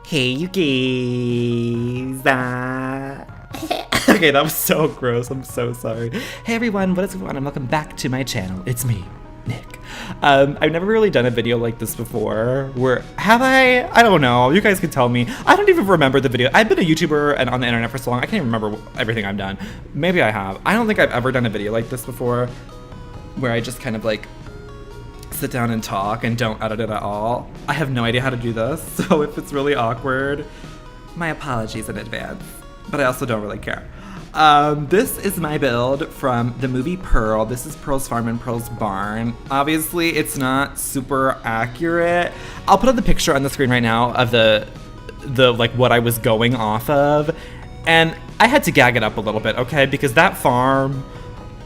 Hey, you guys. Okay, that was so gross. I'm so sorry. Hey, everyone. What is going on? And welcome back to my channel. It's me, Nick. I've never really done a video like this before. Have I? I don't know. You guys can tell me. I don't even remember the video. I've been a YouTuber and on the internet for so long. I can't even remember everything I've done. Maybe I have. I don't think I've ever done a video like this before where I just kind of like sit down and talk and don't edit it at all. I have no idea how to do this, so if it's really awkward, my apologies in advance, but I also don't really care. This is my build from the movie Pearl. This is Pearl's Farm and Pearl's Barn. Obviously, it's not super accurate. I'll put up the picture on the screen right now of the like what I was going off of, and I had to gag it up a little bit, okay? Because that farm,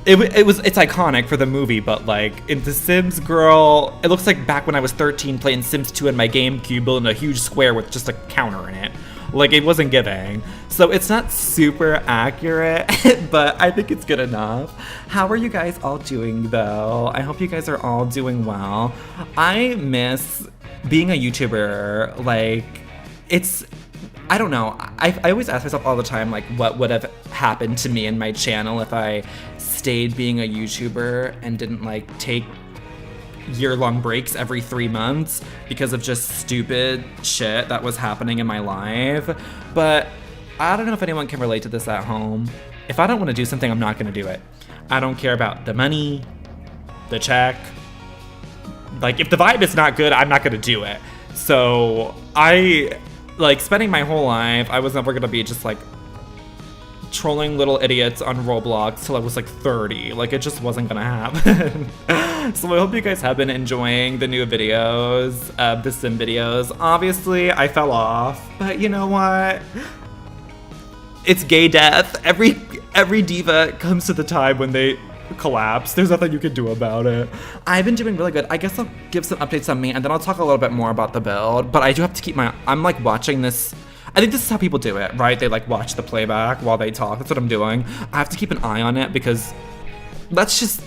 it's iconic for the movie, but like in The Sims, girl, it looks like back when I was 13 playing Sims 2 in my GameCube, building a huge square with just a counter in it. Like, it wasn't giving. So it's not super accurate, but I think it's good enough. How are you guys all doing though? I hope you guys are all doing well. I miss being a YouTuber. Like, I don't know. I always ask myself all the time, like, what would have happened to me and my channel if I stayed being a YouTuber and didn't like take year-long breaks every 3 months because of just stupid shit that was happening in my life. But I don't know if anyone can relate to this at home. If I don't want to do something, I'm not going to do it. I don't care about the money, the check. Like, if the vibe is not good, I'm not going to do it. So like, spending my whole life, I was never gonna be just like trolling little idiots on Roblox till I was like 30. Like, it just wasn't gonna happen. So I hope you guys have been enjoying the new videos, the sim videos. Obviously, I fell off, but you know what? It's gay death. Every diva comes to the time when they collapse. There's nothing you can do about it. I've been doing really good. I guess I'll give some updates on me and then I'll talk a little bit more about the build, but I do have to keep I'm like watching this. I think this is how people do it, right? They like watch the playback while they talk. That's what I'm doing. I have to keep an eye on it because let's just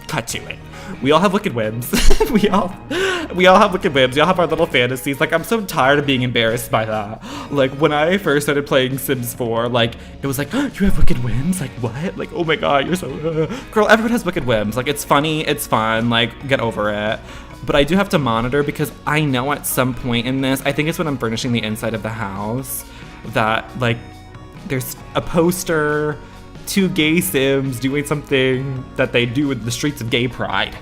cut to it. We all have wicked whims. we all have wicked whims. We all have our little fantasies. Like, I'm so tired of being embarrassed by that. Like, when I first started playing Sims 4, like, it was like, oh, you have wicked whims? Like, what? Like, oh my god, you're so... Girl, everyone has wicked whims. Like, it's funny, it's fun, like, get over it. But I do have to monitor because I know at some point in this, I think it's when I'm furnishing the inside of the house, that, like, there's a poster, 2 gay Sims doing something that they do in the streets of gay pride.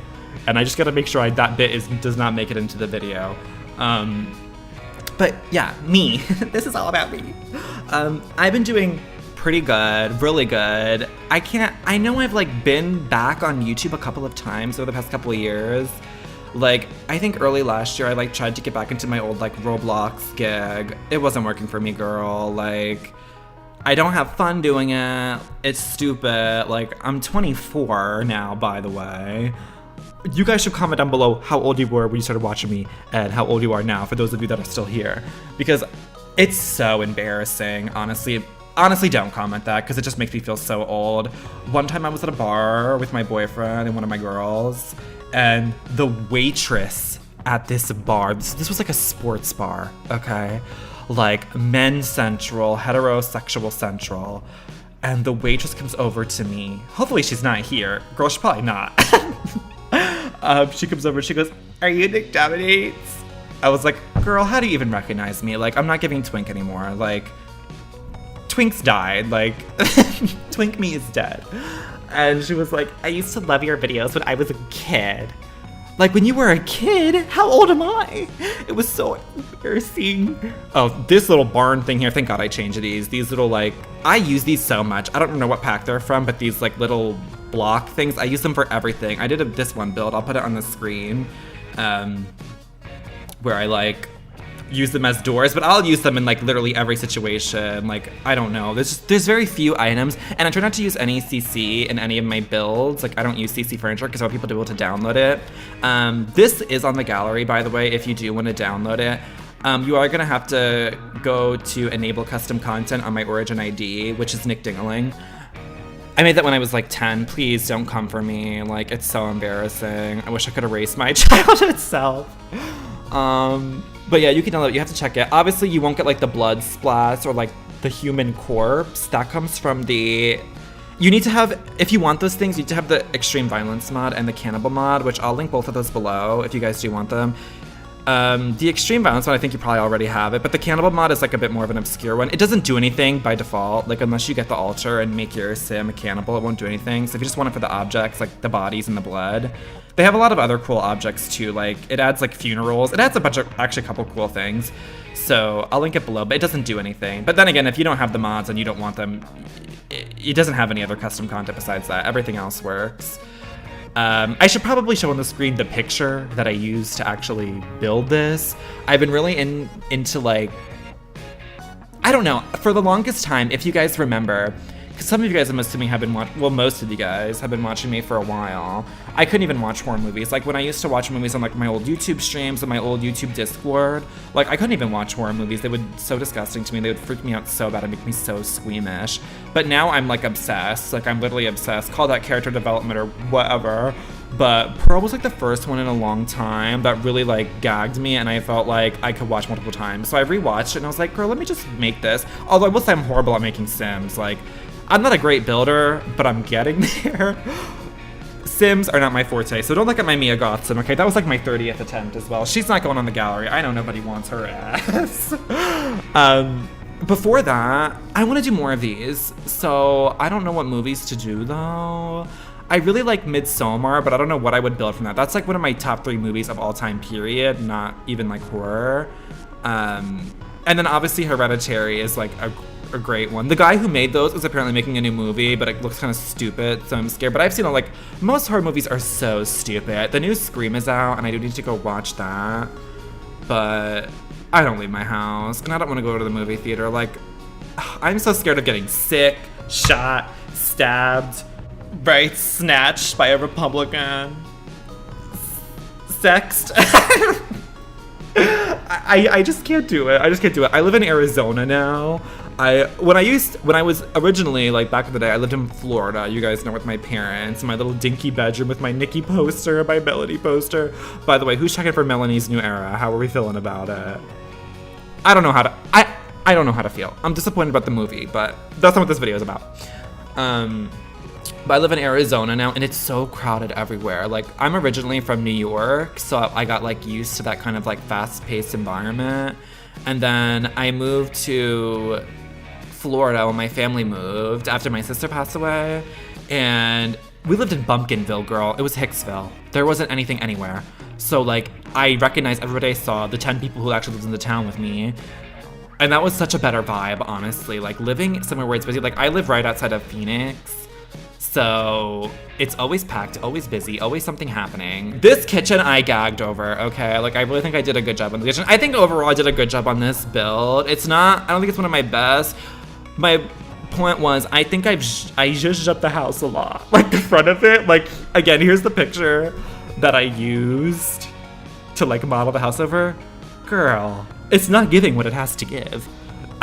And I just gotta make sure that bit does not make it into the video. But yeah, me. This is all about me. I've been doing pretty good, really good. I know I've like been back on YouTube a couple of times over the past couple of years. Like, I think early last year I like tried to get back into my old like Roblox gig. It wasn't working for me, girl. Like, I don't have fun doing it. It's stupid. Like, I'm 24 now, by the way. You guys should comment down below how old you were when you started watching me and how old you are now, for those of you that are still here. Because it's so embarrassing, honestly. Honestly, don't comment that, because it just makes me feel so old. One time I was at a bar with my boyfriend and one of my girls, and the waitress at this bar, this was like a sports bar, okay? Like, men's central, heterosexual central. And the waitress comes over to me. Hopefully she's not here. Girl, she's probably not. She comes over, she goes, "Are you Nick Dominates?" I was like, girl, how do you even recognize me? Like, I'm not giving Twink anymore. Like, Twink's died. Like, Twink me is dead. And she was like, "I used to love your videos when I was a kid." Like, when you were a kid? How old am I? It was so embarrassing. Oh, this little barn thing here, thank God I changed these. These little, like, I use these so much. I don't know what pack they're from, but these, like, little block things, I use them for everything. I did this one build, I'll put it on the screen, where I, like, use them as doors, but I'll use them in like literally every situation. Like, I don't know, there's very few items, and I try not to use any CC in any of my builds. Like, I don't use CC furniture because I want people to be able to download it. This is on the gallery, by the way, if you do want to download it. You are gonna have to go to enable custom content on my origin ID, which is NickDingaling. I made that when I was like 10. Please don't come for me. Like, it's so embarrassing. I wish I could erase my childhood self. But yeah, you can download it. You have to check it. Obviously, you won't get like the blood splats or like the human corpse. That comes from the... You need to have, if you want those things, you need to have the extreme violence mod and the cannibal mod, which I'll link both of those below if you guys do want them. The extreme violence one, I think you probably already have it, but the cannibal mod is like a bit more of an obscure one. It doesn't do anything by default, like unless you get the altar and make your sim a cannibal, it won't do anything. So if you just want it for the objects, like the bodies and the blood. They have a lot of other cool objects too, like it adds like funerals. It adds a bunch of, actually a couple cool things. So I'll link it below, but it doesn't do anything. But then again, if you don't have the mods and you don't want them, it doesn't have any other custom content besides that. Everything else works. I should probably show on the screen the picture that I used to actually build this. I've been really into like, I don't know, for the longest time, if you guys remember, because some of you guys, I'm assuming, have been watching, well, most of you guys have been watching me for a while. I couldn't even watch horror movies. Like when I used to watch movies on like my old YouTube streams and my old YouTube Discord, like I couldn't even watch horror movies. They would so disgusting to me. They would freak me out so bad and make me so squeamish. But now I'm like obsessed. Like I'm literally obsessed. Call that character development or whatever. But Pearl was like the first one in a long time that really like gagged me, and I felt like I could watch multiple times. So I rewatched it and I was like, girl, let me just make this. Although I will say I'm horrible at making Sims. Like I'm not a great builder, but I'm getting there. Sims are not my forte, so don't look at my Mia Goth sim, okay? That was like my 30th attempt as well. She's not going on the gallery. I know nobody wants her ass. Before that, I want to do more of these, so I don't know what movies to do though. I really like Midsommar, but I don't know what I would build from that. That's like one of my top 3 movies of all time, period, not even like horror. And then obviously Hereditary is like a great one. The guy who made those is apparently making a new movie, but it looks kind of stupid, so I'm scared. But I've seen like, most horror movies are so stupid. The new Scream is out, and I do need to go watch that. But I don't leave my house, and I don't want to go to the movie theater. Like, I'm so scared of getting sick, shot, stabbed, right, snatched by a Republican, sexed. I just can't do it. I just can't do it. I live in Arizona now. When I was originally, like back in the day, I lived in Florida, you guys know, with my parents, my little dinky bedroom with my Nikki poster, my Melanie poster. By the way, who's checking for Melanie's new era? How are we feeling about it? I don't know how to, I don't know how to feel. I'm disappointed about the movie, but that's not what this video is about. But I live in Arizona now, and it's so crowded everywhere. Like, I'm originally from New York, so I got like used to that kind of like fast-paced environment. And then I moved to Florida when my family moved after my sister passed away. And we lived in Bumpkinville, girl. It was Hicksville. There wasn't anything anywhere. So like, I recognized everybody I saw, the 10 people who actually lived in the town with me. And that was such a better vibe, honestly. Like living somewhere where it's busy. Like I live right outside of Phoenix. So it's always packed, always busy, always something happening. This kitchen I gagged over, okay? Like I really think I did a good job on the kitchen. I think overall I did a good job on this build. It's not, I don't think it's one of my best. My point was, I think I zhuzhed up the house a lot. Like the front of it, like again, here's the picture that I used to like model the house over. Girl, it's not giving what it has to give.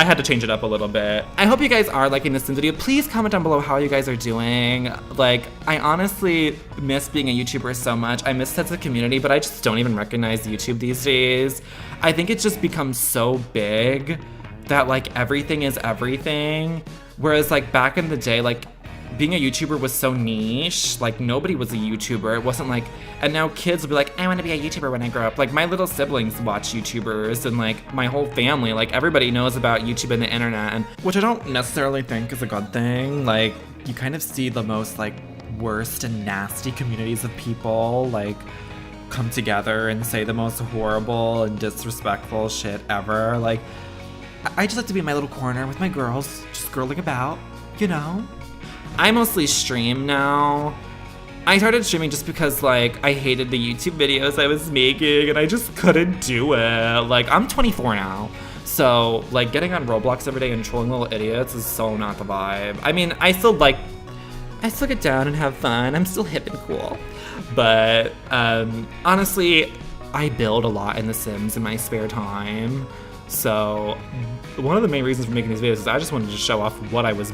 I had to change it up a little bit. I hope you guys are liking this video. Please comment down below how you guys are doing. Like, I honestly miss being a YouTuber so much. I miss sense of community, but I just don't even recognize YouTube these days. I think it's just become so big that like everything is everything. Whereas like back in the day, like being a YouTuber was so niche. Like nobody was a YouTuber. It wasn't like, and now kids will be like, I want to be a YouTuber when I grow up. Like my little siblings watch YouTubers, and like my whole family, like everybody knows about YouTube and the internet, and which I don't necessarily think is a good thing. Like you kind of see the most like worst and nasty communities of people like come together and say the most horrible and disrespectful shit ever. Like I just like to be in my little corner with my girls, just girling about, you know? I mostly stream now. I started streaming just because like I hated the YouTube videos I was making and I just couldn't do it. Like I'm 24 now. So like getting on Roblox every day and trolling little idiots is so not the vibe. I mean, I still get down and have fun. I'm still hip and cool. But honestly, I build a lot in The Sims in my spare time. So one of the main reasons for making these videos is I just wanted to show off what I was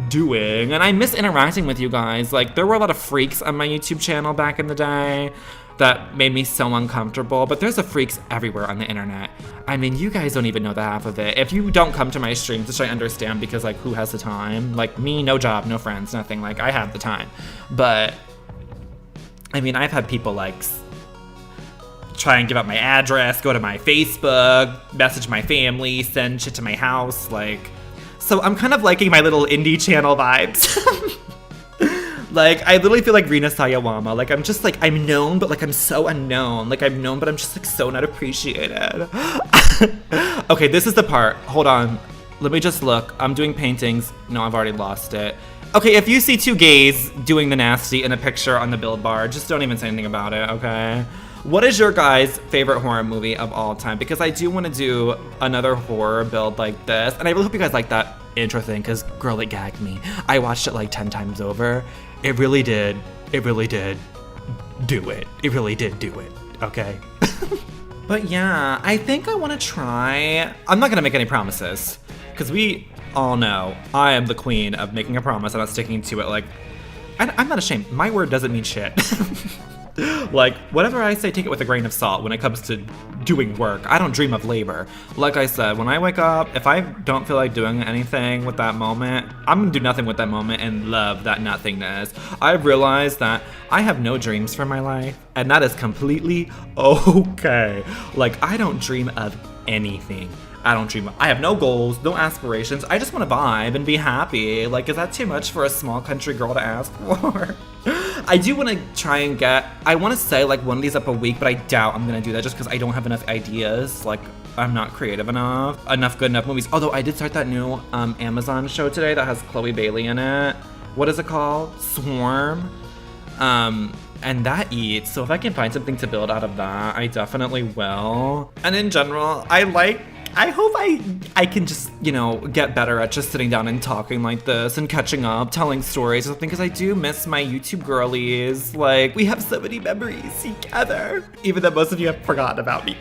doing, and I miss interacting with you guys. Like there were a lot of freaks on my YouTube channel back in the day, that made me so uncomfortable. But there's a freaks everywhere on the internet. I mean, you guys don't even know the half of it. If you don't come to my streams, which I understand because like who has the time? Like me, no job, no friends, nothing. Like I have the time. But I mean, I've had people like try and give up my address, go to my Facebook, message my family, send shit to my house, like. So I'm kind of liking my little indie channel vibes. Like, I literally feel like Rina Sayawama. Like, I'm just like, I'm known, but like, I'm so unknown. Like, I'm known, but I'm just like so not appreciated. Okay, this is the part. Hold on. Let me just look. I'm doing paintings. No, I've already lost it. Okay, if you see two gays doing the nasty in a picture on the build bar, just don't even say anything about it, okay? What is your guys' favorite horror movie of all time? Because I do want to do another horror build like this. And I really hope you guys like that intro thing, because girl, it gagged me. I watched it like 10 times over. It really did do it. It really did do it, okay? But yeah, I think I want to try. I'm not going to make any promises, because we all know I am the queen of making a promise and not sticking to it. Like, I'm not ashamed. My word doesn't mean shit. Like, whatever I say, take it with a grain of salt when it comes to doing work. I don't dream of labor. Like I said, when I wake up, if I don't feel like doing anything with that moment, I'm gonna do nothing with that moment and love that nothingness. I've realized that I have no dreams for my life, and that is completely okay. Like, I don't dream of anything. I have no goals, no aspirations. I just want to vibe and be happy. Like, is that too much for a small country girl to ask for? I do want to try and I want to say like one of these up a week, but I doubt I'm going to do that just because I don't have enough ideas. Like, I'm not creative enough good enough movies. Although I did start that new Amazon show today that has Chloe Bailey in it. What is it called? Swarm. And that eats. So if I can find something to build out of that, I definitely will. And in general, I hope I can just, you know, get better at just sitting down and talking like this and catching up, telling stories or something, because I do miss my YouTube girlies. Like, we have so many memories together, even though most of you have forgotten about me.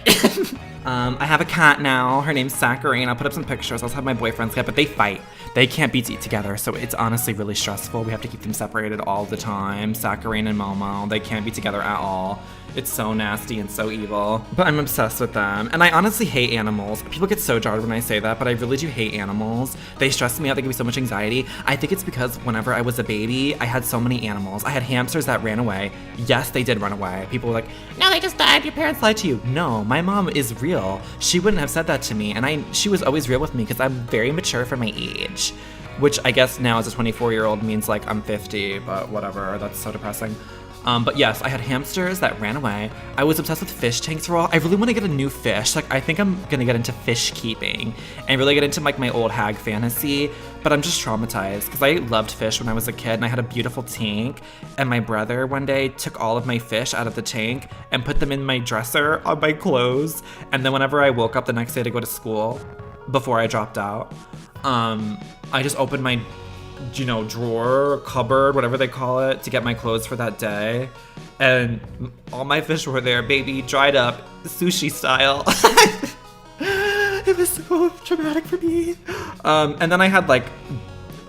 I have a cat now. Her name's Saccharine. I'll put up some pictures. I also have my boyfriend's cat, but they fight. They can't be together, so it's honestly really stressful. We have to keep them separated all the time. Saccharine and Momo, they can't be together at all. It's so nasty and so evil, but I'm obsessed with them. And I honestly hate animals. People get so jarred when I say that, but I really do hate animals. They stress me out, they give me so much anxiety. I think it's because whenever I was a baby, I had so many animals. I had hamsters that ran away. Yes, they did run away. People were like, no, they just died, your parents lied to you. No, my mom is real. She wouldn't have said that to me, and she was always real with me because I'm very mature for my age. Which I guess now as a 24-year-old means like I'm 50, but whatever, that's so depressing. But yes, I had hamsters that ran away. I was obsessed with fish tanks for a while. I really want to get a new fish. Like, I think I'm gonna get into fish keeping and really get into like my old hag fantasy, but I'm just traumatized because I loved fish when I was a kid and I had a beautiful tank, and my brother one day took all of my fish out of the tank and put them in my dresser on my clothes, and then whenever I woke up the next day to go to school, before I dropped out, I just opened my drawer, cupboard, whatever they call it, to get my clothes for that day. And all my fish were there, baby, dried up, sushi style. It was so traumatic for me. And then I had like,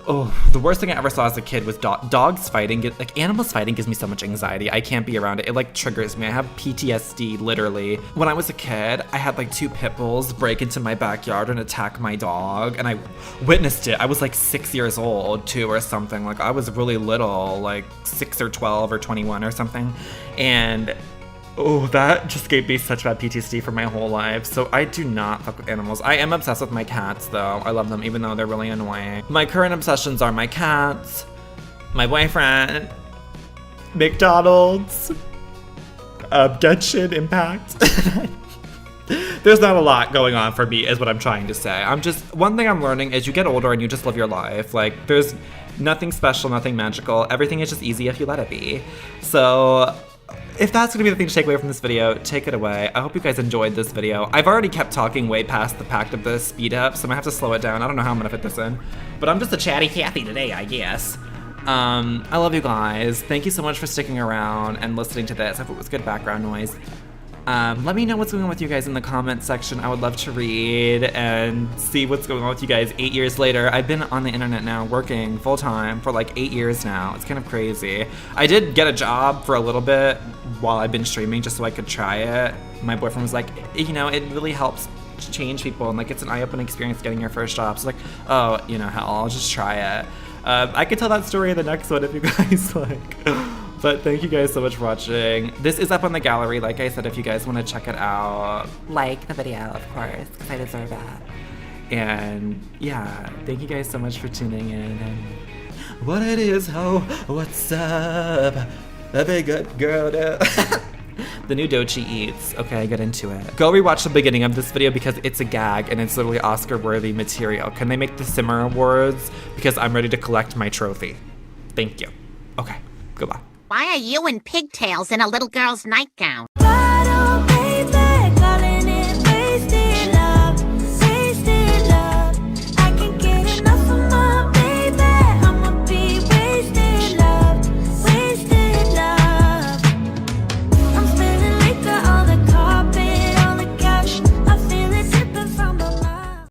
the worst thing I ever saw as a kid was dogs fighting. Like, animals fighting gives me so much anxiety. I can't be around it. It like triggers me. I have PTSD, literally. When I was a kid, I had like 2 pit bulls break into my backyard and attack my dog, and I witnessed it. I was like 6 years old too, or something. Like, I was really little, like 6 or 12 or 21 or something. And that just gave me such bad PTSD for my whole life. So I do not fuck with animals. I am obsessed with my cats, though. I love them, even though they're really annoying. My current obsessions are my cats, my boyfriend, McDonald's, Genshin Impact. There's not a lot going on for me, is what I'm trying to say. One thing I'm learning is you get older and you just live your life. Like, there's nothing special, nothing magical. Everything is just easy if you let it be. So if that's gonna be the thing to take away from this video, take it away. I hope you guys enjoyed this video. I've already kept talking way past the pact of the speed up, so I'm gonna have to slow it down. I don't know how I'm gonna fit this in, but I'm just a chatty Cathy today, I guess. I love you guys. Thank you so much for sticking around and listening to this. I hope it was good background noise. Let me know what's going on with you guys in the comments section. I would love to read and see what's going on with you guys 8 years later. I've been on the internet now working full-time for like 8 years now. It's kind of crazy. I did get a job for a little bit while I've been streaming just so I could try it. My boyfriend was like, you know, it really helps change people, and like it's an eye-opening experience getting your first job. So like, oh, you know, hell, I'll just try it. I could tell that story in the next one if you guys like. But thank you guys so much for watching. This is up on the gallery, like I said, if you guys want to check it out. Like the video, of course, because I deserve that. And yeah, thank you guys so much for tuning in. And what it is, ho, what's up? A big good girl. The new Dochi Eats. Okay, get into it. Go rewatch the beginning of this video because it's a gag and it's literally Oscar-worthy material. Can they make the Simmer Awards? Because I'm ready to collect my trophy. Thank you. Okay, goodbye. Why are you in pigtails in a little girl's nightgown?